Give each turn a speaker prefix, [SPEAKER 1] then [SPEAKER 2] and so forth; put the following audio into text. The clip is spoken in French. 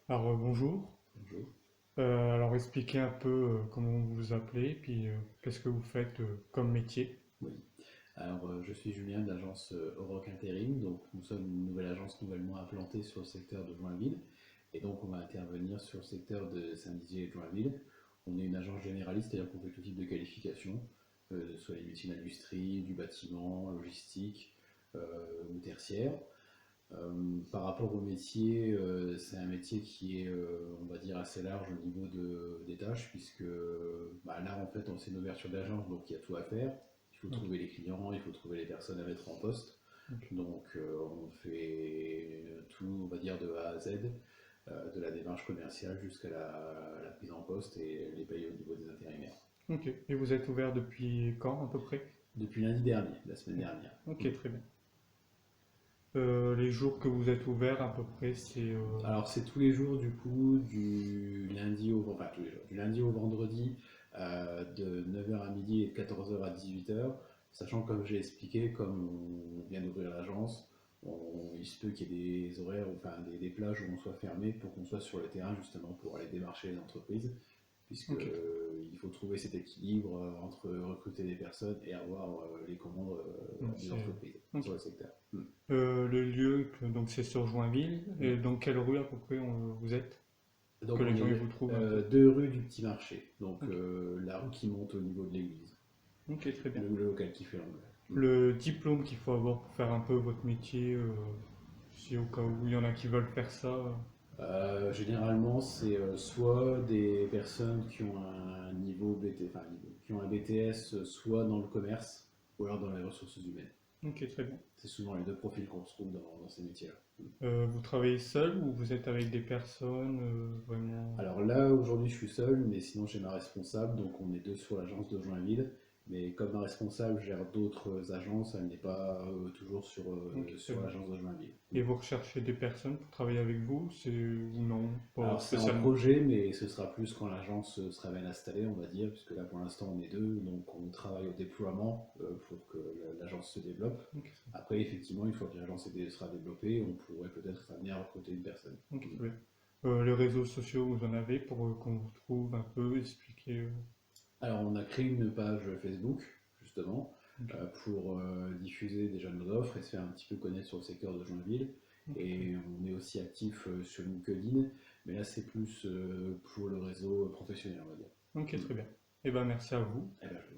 [SPEAKER 1] Alors bonjour.
[SPEAKER 2] Bonjour.
[SPEAKER 1] Alors expliquez un peu comment vous vous appelez, puis qu'est-ce que vous faites comme métier.
[SPEAKER 2] Oui. Alors, je suis Julien de l'agence Oroc Intérim. Donc, nous sommes une nouvelle agence nouvellement implantée sur le secteur de Joinville. Et donc, on va intervenir sur le secteur de Saint-Dizier et de Joinville. On est une agence généraliste, c'est-à-dire qu'on fait tout type de qualifications, soit les métiers d'industrie, du bâtiment, logistique ou tertiaire. Par rapport au métier, c'est un métier qui est, on va dire, assez large au niveau des tâches, puisque là, en fait, c'est une ouverture d'agence, donc il y a tout à faire. Il faut
[SPEAKER 1] Ok,
[SPEAKER 2] trouver les clients, il faut trouver les personnes à mettre en poste.
[SPEAKER 1] ok.
[SPEAKER 2] Donc, on fait tout, on va dire, de A à Z, de la démarche commerciale jusqu'à la prise en poste et les payes au niveau des intérimaires.
[SPEAKER 1] Ok. Et vous êtes ouvert depuis quand à peu près?
[SPEAKER 2] Depuis lundi dernier, la semaine dernière.
[SPEAKER 1] Ok, très bien. Les jours que vous êtes ouvert à peu près, c'est
[SPEAKER 2] Alors c'est tous les jours du coup, du lundi au, enfin, tous les jours, du lundi au vendredi, de 9 heures à midi et de 14 heures à 18 heures, sachant que comme j'ai expliqué, comme on vient d'ouvrir l'agence, il se peut qu'il y ait des horaires, enfin des plages où on soit fermé pour qu'on soit sur le terrain justement pour aller démarcher les entreprises, puisque
[SPEAKER 1] ok, très
[SPEAKER 2] il faut trouver cet équilibre entre recruter des personnes et avoir les commandes
[SPEAKER 1] bien.
[SPEAKER 2] des entreprises
[SPEAKER 1] Ok.
[SPEAKER 2] sur le secteur.
[SPEAKER 1] Le lieu, donc c'est sur Joinville. Et
[SPEAKER 2] Oui.
[SPEAKER 1] dans quelle rue à peu près vous êtes? Que
[SPEAKER 2] Donc
[SPEAKER 1] les
[SPEAKER 2] on
[SPEAKER 1] gens ils
[SPEAKER 2] est
[SPEAKER 1] vous trouvent un peu.
[SPEAKER 2] deux rue du Petit Marché, donc
[SPEAKER 1] Ok,
[SPEAKER 2] la rue qui monte au niveau de l'église,
[SPEAKER 1] ok, très bien.
[SPEAKER 2] le local qui fait l'angle.
[SPEAKER 1] Le diplôme qu'il faut avoir pour faire un peu votre métier, si au cas où il y en a qui veulent faire ça.
[SPEAKER 2] Généralement, c'est soit des personnes qui ont un niveau enfin, qui ont un BTS, soit dans le commerce, ou alors dans les ressources humaines.
[SPEAKER 1] Ok, très bien.
[SPEAKER 2] C'est souvent les deux profils qu'on retrouve dans ces métiers-là.
[SPEAKER 1] Vous travaillez seul ou vous êtes avec des personnes vraiment.
[SPEAKER 2] Alors là, aujourd'hui, je suis seul, mais sinon j'ai ma responsable, donc on est deux sur l'agence de Joinville. Mais comme ma responsable gère d'autres agences, elle n'est pas toujours
[SPEAKER 1] Ok, très
[SPEAKER 2] sur
[SPEAKER 1] bien.
[SPEAKER 2] l'agence de Joinville.
[SPEAKER 1] Et vous recherchez des personnes pour travailler avec vous, c'est ou non, pas
[SPEAKER 2] Alors c'est en
[SPEAKER 1] spécialement.
[SPEAKER 2] projet, mais ce sera plus quand l'agence sera bien installée, on va dire, puisque là pour l'instant on est deux, donc on travaille au déploiement pour que l'agence se développe.
[SPEAKER 1] Ok,
[SPEAKER 2] Après, effectivement, une fois que l'agence sera développée, on pourrait peut-être être amené à recruter une personne.
[SPEAKER 1] ok, très bien. Les réseaux sociaux, vous en avez pour qu'on vous trouve un peu, expliquer.
[SPEAKER 2] Alors on a créé une page Facebook, justement,
[SPEAKER 1] Ok,
[SPEAKER 2] pour diffuser déjà nos offres et se faire un petit peu connaître sur le secteur de Joinville.
[SPEAKER 1] ok, très bien.
[SPEAKER 2] Et on est aussi actif sur LinkedIn, mais là c'est plus pour le réseau professionnel, on va dire.
[SPEAKER 1] Ok,
[SPEAKER 2] Mm.
[SPEAKER 1] très bien. Eh ben merci à vous.
[SPEAKER 2] Eh ben, je